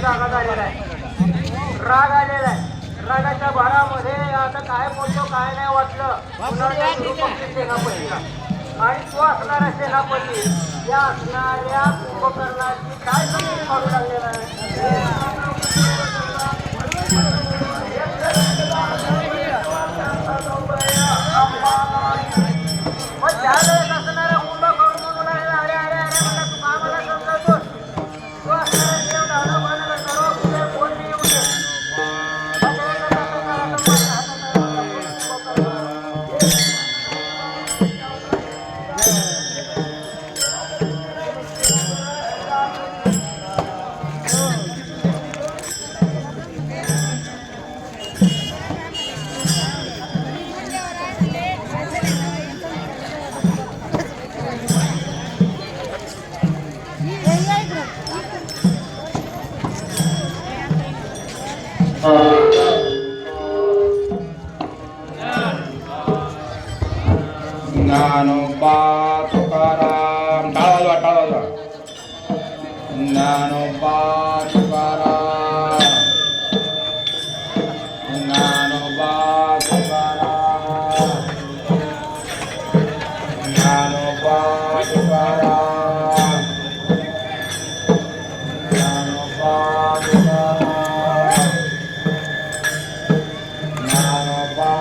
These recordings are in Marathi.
जागा झालेला आहे. राग आलेला आहे. रागाच्या भारामध्ये आता काय बोलतो काय नाही वाटलं पक्षी सेनापतीला. आणि तो असणारा सेनापती या असणाऱ्या कुंभकर्णाची काय समजून काढू लागलेला आहे. मग त्यावेळेस असणाऱ्या कुंभकर्ण म्हणून अरे अरे अरे अरे मला तू का मला समजवतोस. तो असणारा देव दादा म्हणाला सर्व पुढे कोण मी येऊ दे. ज्ञानोबा तुकाराम टाळा ज्ञानोबा तुकाराम ज्ञानोबा तुकाराम ज्ञानोबा तुकाराम ज्ञानोबा तुकाराम ज्ञानोबा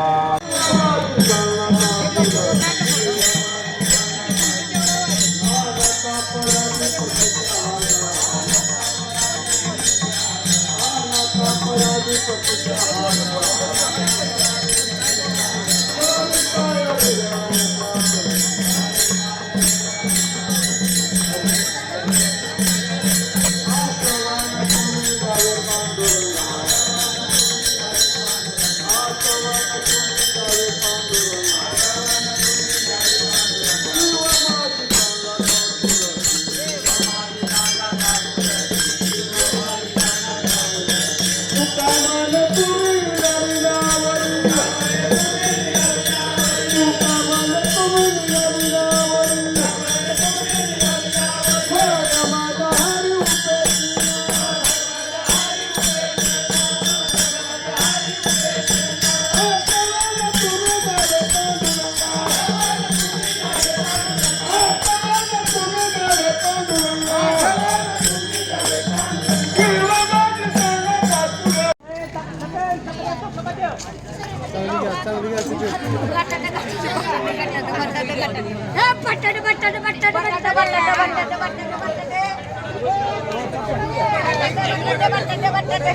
बटाटे